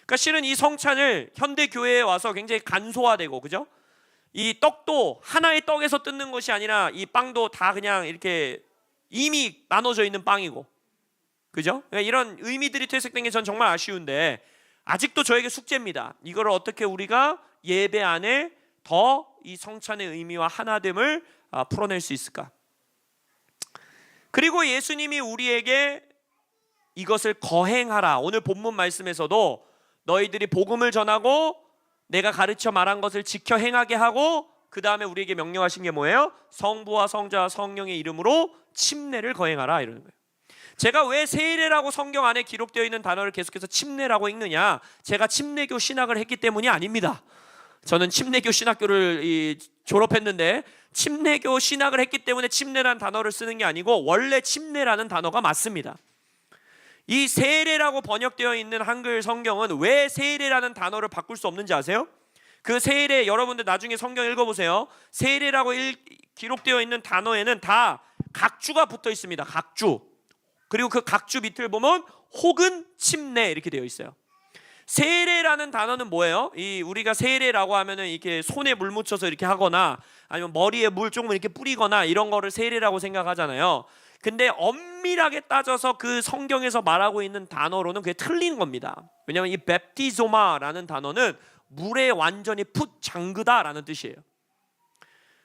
그러니까 실은 이 성찬을 현대 교회에 와서 굉장히 간소화되고, 그죠? 이 떡도 하나의 떡에서 뜯는 것이 아니라 이 빵도 다 그냥 이렇게 이미 나눠져 있는 빵이고, 그죠? 그러니까 이런 의미들이 퇴색된 게 전 정말 아쉬운데 아직도 저에게 숙제입니다. 이거를 어떻게 우리가 예배 안에 더 이 성찬의 의미와 하나됨을 풀어낼 수 있을까? 그리고 예수님이 우리에게 이것을 거행하라. 오늘 본문 말씀에서도 너희들이 복음을 전하고 내가 가르쳐 말한 것을 지켜 행하게 하고, 그 다음에 우리에게 명령하신 게 뭐예요? 성부와 성자와 성령의 이름으로 침례를 거행하라, 이러는 거예요. 제가 왜 세례라고 성경 안에 기록되어 있는 단어를 계속해서 침례라고 읽느냐? 제가 침례교 신학을 했기 때문이 아닙니다. 저는 침례교 신학교를 졸업했는데 침례교 신학을 했기 때문에 침례라는 단어를 쓰는 게 아니고 원래 침례라는 단어가 맞습니다. 이 세례라고 번역되어 있는 한글 성경은 왜 세례라는 단어를 바꿀 수 없는지 아세요? 그 세례, 여러분들 나중에 성경 읽어보세요. 세례라고 기록되어 있는 단어에는 다 각주가 붙어 있습니다. 각주. 그리고 그 각주 밑을 보면 혹은 침례 이렇게 되어 있어요. 세례라는 단어는 뭐예요? 우리가 세례라고 하면은 이렇게 손에 물 묻혀서 이렇게 하거나 아니면 머리에 물 조금 이렇게 뿌리거나 이런 거를 세례라고 생각하잖아요. 근데 엄밀하게 따져서 그 성경에서 말하고 있는 단어로는 그게 틀린 겁니다. 왜냐하면 이 베프티소마라는 단어는 물에 완전히 푹 잠그다라는 뜻이에요.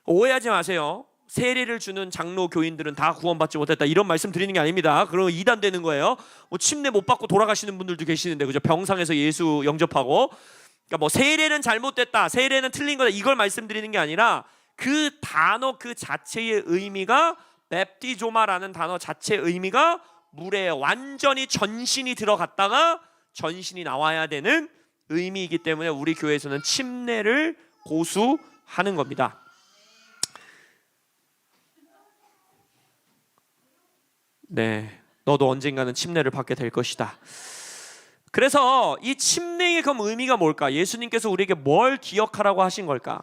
오해하지 마세요. 세례를 주는 장로 교인들은 다 구원받지 못했다 이런 말씀 드리는 게 아닙니다. 그럼 이단되는 거예요. 뭐 침례 못 받고 돌아가시는 분들도 계시는데, 그죠? 병상에서 예수 영접하고. 그러니까 뭐 세례는 잘못됐다, 세례는 틀린 거다, 이걸 말씀드리는 게 아니라 그 단어 그 자체의 의미가, 베프티조마라는 단어 자체의 의미가 물에 완전히 전신이 들어갔다가 전신이 나와야 되는 의미이기 때문에 우리 교회에서는 침례를 고수하는 겁니다. 네, 너도 언젠가는 침례를 받게 될 것이다. 그래서 이 침례의 그럼 의미가 뭘까? 예수님께서 우리에게 뭘 기억하라고 하신 걸까?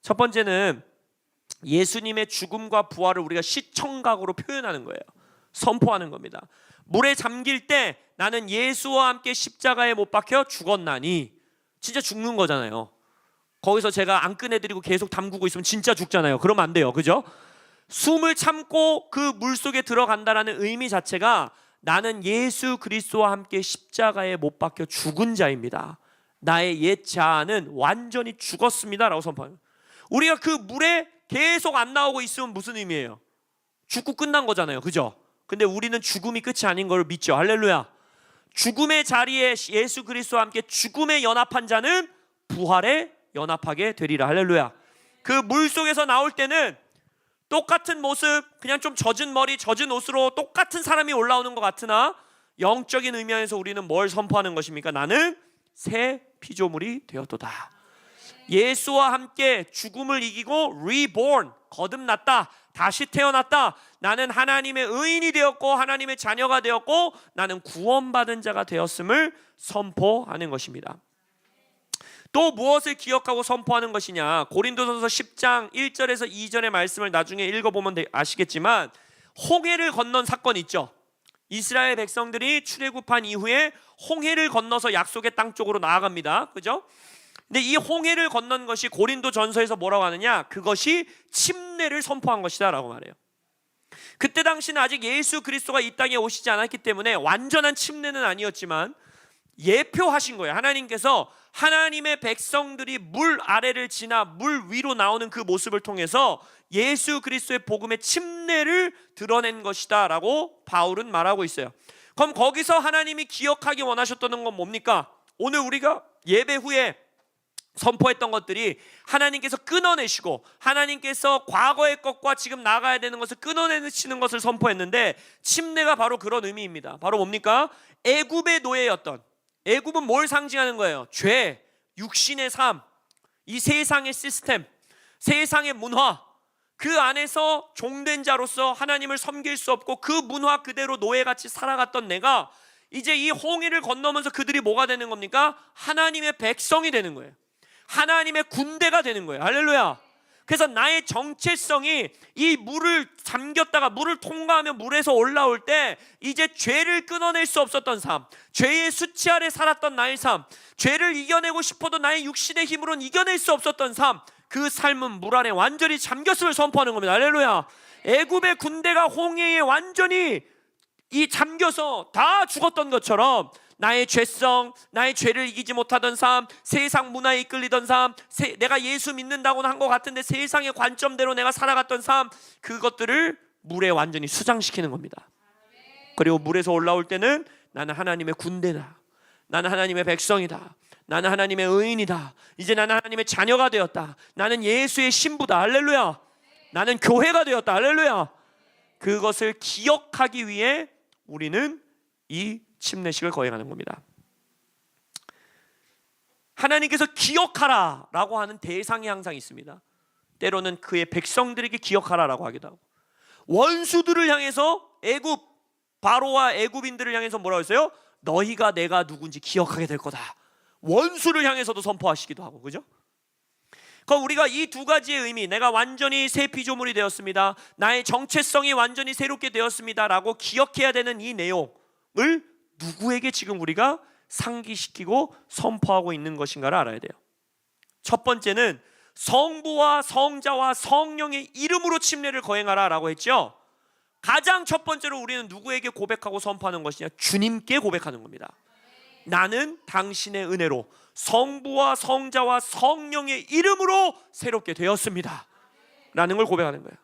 첫 번째는 예수님의 죽음과 부활을 우리가 시청각으로 표현하는 거예요. 선포하는 겁니다. 물에 잠길 때 나는 예수와 함께 십자가에 못 박혀 죽었나니, 진짜 죽는 거잖아요. 거기서 제가 안 꺼내드리고 계속 담그고 있으면 진짜 죽잖아요. 그러면 안 돼요, 그죠? 숨을 참고 그 물속에 들어간다라는 의미 자체가 나는 예수 그리스도와 함께 십자가에 못 박혀 죽은 자입니다. 나의 옛 자아는 완전히 죽었습니다 라고 선포해요. 우리가 그 물에 계속 안 나오고 있으면 무슨 의미예요? 죽고 끝난 거잖아요, 그죠? 근데 우리는 죽음이 끝이 아닌 걸 믿죠. 할렐루야. 죽음의 자리에 예수 그리스도와 함께 죽음에 연합한 자는 부활에 연합하게 되리라. 할렐루야. 그 물속에서 나올 때는 똑같은 모습, 그냥 좀 젖은 머리, 젖은 옷으로 똑같은 사람이 올라오는 것 같으나 영적인 의미에서 우리는 뭘 선포하는 것입니까? 나는 새 피조물이 되었도다. 예수와 함께 죽음을 이기고 reborn, 거듭났다, 다시 태어났다. 나는 하나님의 의인이 되었고 하나님의 자녀가 되었고 나는 구원받은 자가 되었음을 선포하는 것입니다. 또 무엇을 기억하고 선포하는 것이냐? 고린도전서 10장 1절에서 2절의 말씀을 나중에 읽어보면 아시겠지만 홍해를 건넌 사건 있죠. 이스라엘 백성들이 출애굽한 이후에 홍해를 건너서 약속의 땅 쪽으로 나아갑니다. 그죠? 근데 이 홍해를 건넌 것이 고린도전서에서 뭐라고 하느냐? 그것이 침례를 선포한 것이다 라고 말해요. 그때 당시는 아직 예수 그리스도가 이 땅에 오시지 않았기 때문에 완전한 침례는 아니었지만 예표하신 거예요. 하나님께서 하나님의 백성들이 물 아래를 지나 물 위로 나오는 그 모습을 통해서 예수 그리스도의 복음의 침례를 드러낸 것이다 라고 바울은 말하고 있어요. 그럼 거기서 하나님이 기억하기 원하셨던 건 뭡니까? 오늘 우리가 예배 후에 선포했던 것들이 하나님께서 끊어내시고 하나님께서 과거의 것과 지금 나가야 되는 것을 끊어내시는 것을 선포했는데, 침례가 바로 그런 의미입니다. 바로 뭡니까? 애굽의 노예였던, 애굽은 뭘 상징하는 거예요? 죄, 육신의 삶, 이 세상의 시스템, 세상의 문화, 그 안에서 종된 자로서 하나님을 섬길 수 없고 그 문화 그대로 노예같이 살아갔던 내가 이제 이 홍해를 건너면서 그들이 뭐가 되는 겁니까? 하나님의 백성이 되는 거예요. 하나님의 군대가 되는 거예요. 할렐루야. 그래서 나의 정체성이 이 물을 잠겼다가 물을 통과하며 물에서 올라올 때 이제 죄를 끊어낼 수 없었던 삶, 죄의 수치 아래 살았던 나의 삶, 죄를 이겨내고 싶어도 나의 육신의 힘으로는 이겨낼 수 없었던 삶, 그 삶은 물 안에 완전히 잠겼음을 선포하는 겁니다. 할렐루야. 애굽의 군대가 홍해에 완전히 이 잠겨서 다 죽었던 것처럼 나의 죄성, 나의 죄를 이기지 못하던 삶, 세상 문화에 이끌리던 삶, 내가 예수 믿는다고는 한 것 같은데 세상의 관점대로 내가 살아갔던 삶, 그것들을 물에 완전히 수장시키는 겁니다. 그리고 물에서 올라올 때는 나는 하나님의 군대다, 나는 하나님의 백성이다, 나는 하나님의 의인이다, 이제 나는 하나님의 자녀가 되었다, 나는 예수의 신부다, 할렐루야, 나는 교회가 되었다, 할렐루야. 그것을 기억하기 위해 우리는 이 침례식을 거행하는 겁니다. 하나님께서 기억하라 라고 하는 대상이 항상 있습니다. 때로는 그의 백성들에게 기억하라 라고 하기도 하고, 원수들을 향해서 애굽 바로와 애굽인들을 향해서 뭐라고 했어요? 너희가 내가 누군지 기억하게 될 거다. 원수를 향해서도 선포하시기도 하고, 그죠? 그럼 우리가 이 두 가지의 의미, 내가 완전히 새 피조물이 되었습니다, 나의 정체성이 완전히 새롭게 되었습니다 라고 기억해야 되는 이 내용을 누구에게 지금 우리가 상기시키고 선포하고 있는 것인가를 알아야 돼요. 첫 번째는 성부와 성자와 성령의 이름으로 침례를 거행하라 라고 했죠. 가장 첫 번째로 우리는 누구에게 고백하고 선포하는 것이냐? 주님께 고백하는 겁니다. 나는 당신의 은혜로 성부와 성자와 성령의 이름으로 새롭게 되었습니다 라는 걸 고백하는 거예요.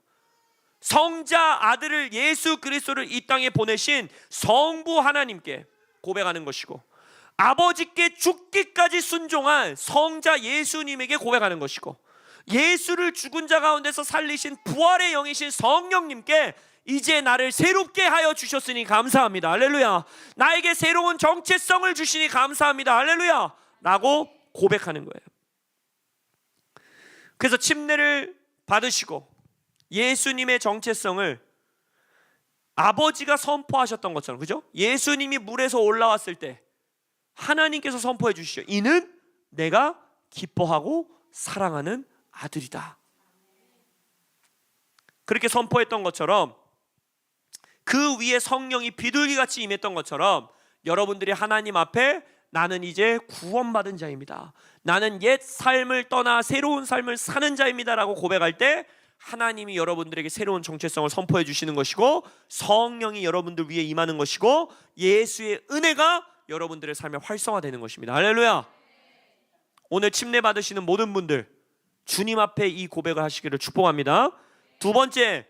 성자 아들을 예수 그리스도를 이 땅에 보내신 성부 하나님께 고백하는 것이고, 아버지께 죽기까지 순종한 성자 예수님에게 고백하는 것이고, 예수를 죽은 자 가운데서 살리신 부활의 영이신 성령님께 이제 나를 새롭게 하여 주셨으니 감사합니다, 할렐루야, 나에게 새로운 정체성을 주시니 감사합니다, 할렐루야 라고 고백하는 거예요. 그래서 침례를 받으시고 예수님의 정체성을 아버지가 선포하셨던 것처럼, 그죠? 예수님이 물에서 올라왔을 때 하나님께서 선포해 주시죠. 이는 내가 기뻐하고 사랑하는 아들이다. 그렇게 선포했던 것처럼, 그 위에 성령이 비둘기같이 임했던 것처럼 여러분들이 하나님 앞에 나는 이제 구원받은 자입니다, 나는 옛 삶을 떠나 새로운 삶을 사는 자입니다 라고 고백할 때 하나님이 여러분들에게 새로운 정체성을 선포해 주시는 것이고, 성령이 여러분들 위에 임하는 것이고, 예수의 은혜가 여러분들의 삶에 활성화되는 것입니다. 할렐루야. 오늘 침례 받으시는 모든 분들 주님 앞에 이 고백을 하시기를 축복합니다. 두 번째,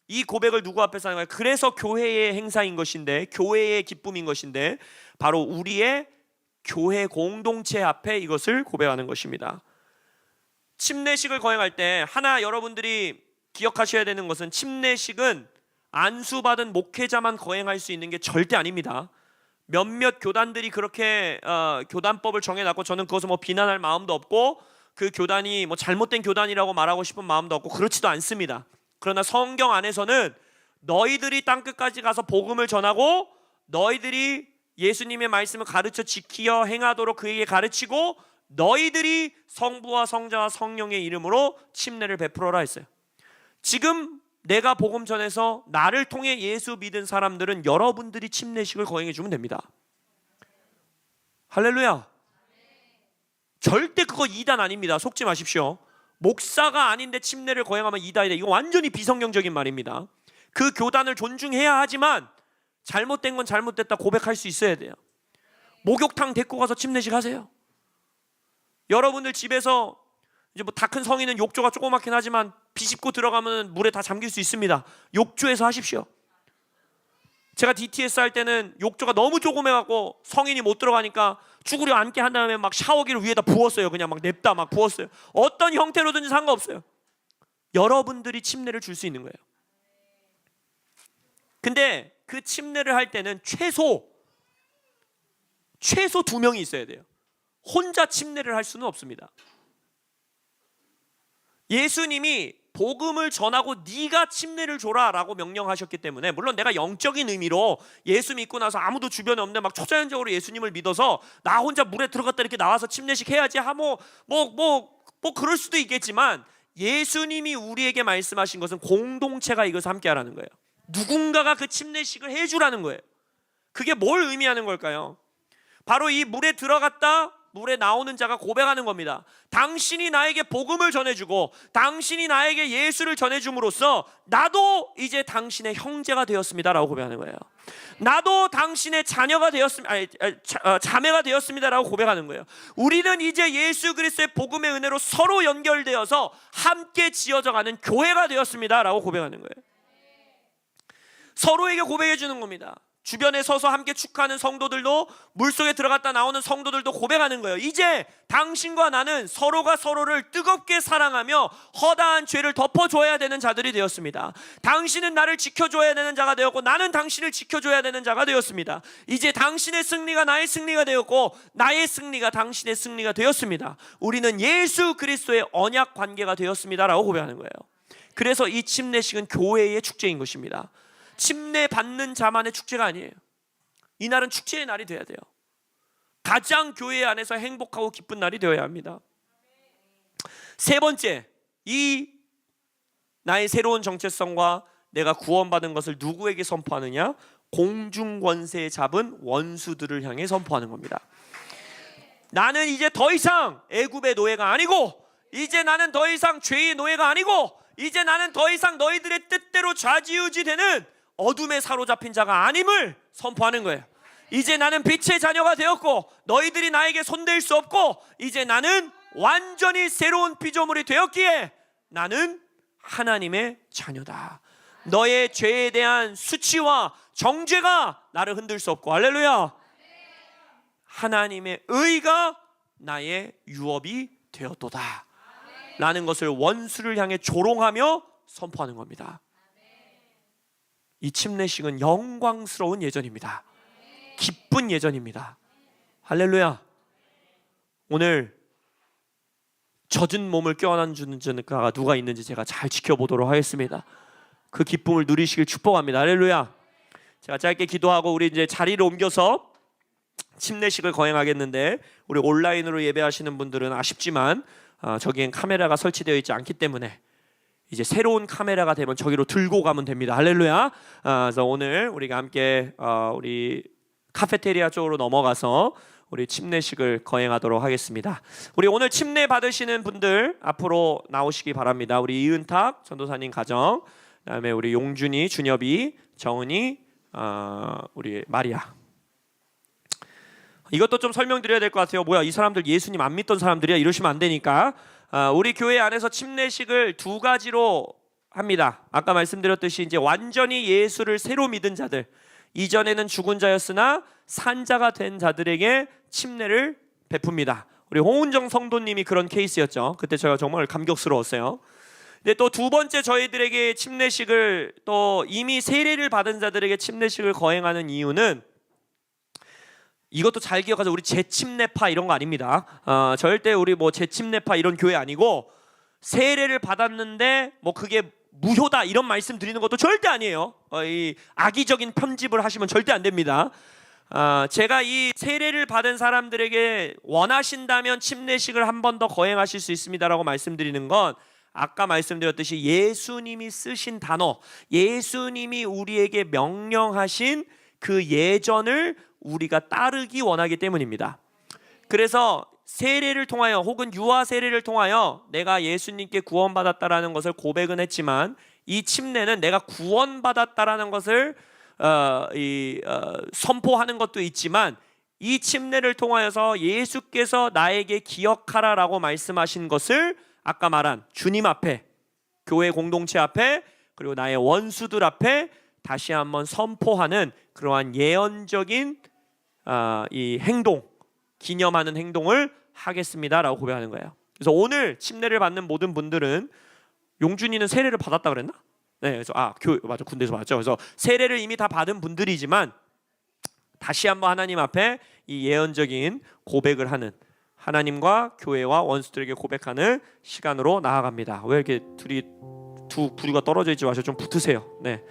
이 고백을 누구 앞에서 하는 거예요? 그래서 교회의 행사인 것인데, 교회의 기쁨인 것인데, 바로 우리의 교회 공동체 앞에 이것을 고백하는 것입니다. 침례식을 거행할 때 하나 여러분들이 기억하셔야 되는 것은, 침례식은 안수받은 목회자만 거행할 수 있는 게 절대 아닙니다. 몇몇 교단들이 그렇게 교단법을 정해놨고, 저는 그것을 뭐 비난할 마음도 없고 그 교단이 뭐 잘못된 교단이라고 말하고 싶은 마음도 없고 그렇지도 않습니다. 그러나 성경 안에서는 너희들이 땅끝까지 가서 복음을 전하고 너희들이 예수님의 말씀을 가르쳐 지키어 행하도록 그에게 가르치고 너희들이 성부와 성자와 성령의 이름으로 침례를 베풀어라 했어요. 지금 내가 복음 전해서 나를 통해 예수 믿은 사람들은 여러분들이 침례식을 거행해 주면 됩니다. 할렐루야. 절대 그거 이단 아닙니다. 속지 마십시오. 목사가 아닌데 침례를 거행하면 이단이다, 이거 완전히 비성경적인 말입니다. 그 교단을 존중해야 하지만 잘못된 건 잘못됐다 고백할 수 있어야 돼요. 목욕탕 데리고 가서 침례식 하세요. 여러분들 집에서 이제 뭐 다 큰 성인은 욕조가 조그맣긴 하지만 비집고 들어가면 물에 다 잠길 수 있습니다. 욕조에서 하십시오. 제가 DTS 할 때는 욕조가 너무 조그매갖고 성인이 못 들어가니까 쭈그려 앉게 한 다음에 막 샤워기를 위에다 부었어요. 그냥 막 냅다 막 부었어요. 어떤 형태로든지 상관없어요. 여러분들이 침례를 줄 수 있는 거예요. 근데 그 침례를 할 때는 최소 2명이 있어야 돼요. 혼자 침례를 할 수는 없습니다. 예수님이 복음을 전하고 네가 침례를 줘라 라고 명령하셨기 때문에, 물론 내가 영적인 의미로 예수 믿고 나서 아무도 주변에 없는데 막 초자연적으로 예수님을 믿어서 나 혼자 물에 들어갔다 이렇게 나와서 침례식 해야지 뭐 그럴 수도 있겠지만, 예수님이 우리에게 말씀하신 것은 공동체가 이것을 함께 하라는 거예요. 누군가가 그 침례식을 해주라는 거예요. 그게 뭘 의미하는 걸까요? 바로 이 물에 들어갔다 물에 나오는 자가 고백하는 겁니다. 당신이 나에게 복음을 전해주고 당신이 나에게 예수를 전해줌으로써 나도 이제 당신의 형제가 되었습니다 라고 고백하는 거예요. 나도 당신의 자녀가 되었습니다, 자매가 되었습니다 라고 고백하는 거예요. 우리는 이제 예수 그리스도의 복음의 은혜로 서로 연결되어서 함께 지어져가는 교회가 되었습니다 라고 고백하는 거예요. 서로에게 고백해 주는 겁니다. 주변에 서서 함께 축하하는 성도들도, 물속에 들어갔다 나오는 성도들도 고백하는 거예요. 이제 당신과 나는 서로가 서로를 뜨겁게 사랑하며 허다한 죄를 덮어줘야 되는 자들이 되었습니다. 당신은 나를 지켜줘야 되는 자가 되었고 나는 당신을 지켜줘야 되는 자가 되었습니다. 이제 당신의 승리가 나의 승리가 되었고 나의 승리가 당신의 승리가 되었습니다. 우리는 예수 그리스도의 언약 관계가 되었습니다 라고 고백하는 거예요. 그래서 이 침례식은 교회의 축제인 것입니다. 침례 받는 자만의 축제가 아니에요. 이날은 축제의 날이 되어야 돼요. 가장 교회 안에서 행복하고 기쁜 날이 되어야 합니다. 세 번째, 이 나의 새로운 정체성과 내가 구원받은 것을 누구에게 선포하느냐? 공중권세 잡은 원수들을 향해 선포하는 겁니다. 나는 이제 더 이상 애굽의 노예가 아니고, 이제 나는 더 이상 죄의 노예가 아니고, 이제 나는 더 이상 너희들의 뜻대로 좌지우지되는 어둠에 사로잡힌 자가 아님을 선포하는 거예요. 이제 나는 빛의 자녀가 되었고 너희들이 나에게 손댈 수 없고, 이제 나는 완전히 새로운 피조물이 되었기에 나는 하나님의 자녀다. 너의 죄에 대한 수치와 정죄가 나를 흔들 수 없고, 할렐루야, 하나님의 의가 나의 유업이 되었도다 라는 것을 원수를 향해 조롱하며 선포하는 겁니다. 이 침례식은 영광스러운 예전입니다. 기쁜 예전입니다. 할렐루야. 오늘 젖은 몸을 껴안아주는 자가 누가 있는지 제가 잘 지켜보도록 하겠습니다. 그 기쁨을 누리시길 축복합니다. 할렐루야. 제가 짧게 기도하고 우리 이제 자리를 옮겨서 침례식을 거행하겠는데, 우리 온라인으로 예배하시는 분들은 아쉽지만 저기엔 카메라가 설치되어 있지 않기 때문에 이제 새로운 카메라가 되면 저기로 들고 가면 됩니다. 할렐루야. 그래서 오늘 우리가 함께 우리 카페테리아 쪽으로 넘어가서 우리 침례식을 거행하도록 하겠습니다. 우리 오늘 침례 받으시는 분들 앞으로 나오시기 바랍니다. 우리 이은탁 전도사님 가정, 그다음에 우리 용준이, 준엽이, 정은이, 우리 마리아. 이것도 좀 설명드려야 될 것 같아요. 뭐야, 이 사람들 예수님 안 믿던 사람들이야? 이러시면 안 되니까. 우리 교회 안에서 침례식을 두 가지로 합니다. 아까 말씀드렸듯이 이제 완전히 예수를 새로 믿은 자들, 이전에는 죽은 자였으나 산 자가 된 자들에게 침례를 베풉니다. 우리 홍은정 성도님이 그런 케이스였죠. 그때 제가 정말 감격스러웠어요. 근데 또 두 번째 저희들에게 침례식을, 또 이미 세례를 받은 자들에게 침례식을 거행하는 이유는, 이것도 잘 기억하세요. 우리 재침례파 이런 거 아닙니다. 절대 우리 뭐 재침례파 이런 교회 아니고, 세례를 받았는데 뭐 그게 무효다 이런 말씀 드리는 것도 절대 아니에요. 이 악의적인 편집을 하시면 절대 안 됩니다. 제가 이 세례를 받은 사람들에게 원하신다면 침례식을 한 번 더 거행하실 수 있습니다라고 말씀드리는 건, 아까 말씀드렸듯이 예수님이 쓰신 단어, 예수님이 우리에게 명령하신 그 예전을 우리가 따르기 원하기 때문입니다. 그래서 세례를 통하여 혹은 유아 세례를 통하여 내가 예수님께 구원받았다라는 것을 고백은 했지만, 이 침례는 내가 구원받았다라는 것을 선포하는 것도 있지만, 이 침례를 통하여서 예수께서 나에게 기억하라라고 말씀하신 것을 아까 말한 주님 앞에, 교회 공동체 앞에, 그리고 나의 원수들 앞에 다시 한번 선포하는 그러한 예언적인 이 행동, 기념하는 행동을 하겠습니다라고 고백하는 거예요. 그래서 오늘 침례를 받는 모든 분들은, 용준이는 세례를 받았다 그랬나? 네, 그래서 맞아, 군대에서 받았죠. 그래서 세례를 이미 다 받은 분들이지만 다시 한번 하나님 앞에 이 예언적인 고백을 하는, 하나님과 교회와 원수들에게 고백하는 시간으로 나아갑니다. 왜 이렇게 두 부류가 떨어져 있지 마셔, 좀 붙으세요. 네.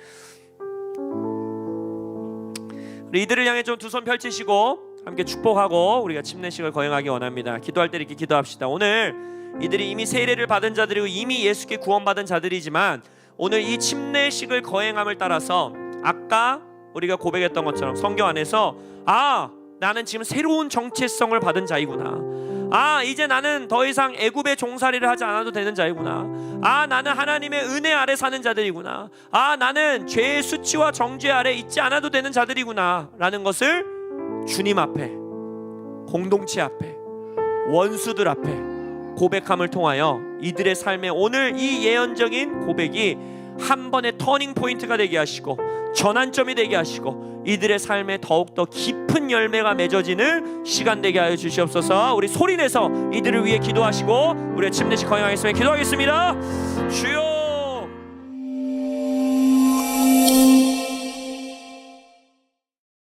우리 이들을 향해 좀 두 손 펼치시고 함께 축복하고 우리가 침례식을 거행하기 원합니다. 기도할 때 이렇게 기도합시다. 오늘 이들이 이미 세례를 받은 자들이고 이미 예수께 구원받은 자들이지만 오늘 이 침례식을 거행함을 따라서 아까 우리가 고백했던 것처럼 성경 안에서 나는 지금 새로운 정체성을 받은 자이구나. 이제 나는 더 이상 애굽의 종살이를 하지 않아도 되는 자이구나. 나는 하나님의 은혜 아래 사는 자들이구나. 나는 죄의 수치와 정죄 아래 있지 않아도 되는 자들이구나 라는 것을 주님 앞에, 공동체 앞에, 원수들 앞에 고백함을 통하여 이들의 삶에 오늘 이 예언적인 고백이 한 번의 터닝 포인트가 되게 하시고 전환점이 되게 하시고 이들의 삶에 더욱더 깊은 열매가 맺어지는 시간 되게 하여 주시옵소서. 우리 소리내서 이들을 위해 기도하시고 우리의 침례식 거행하겠습니다. 기도하겠습니다. 주여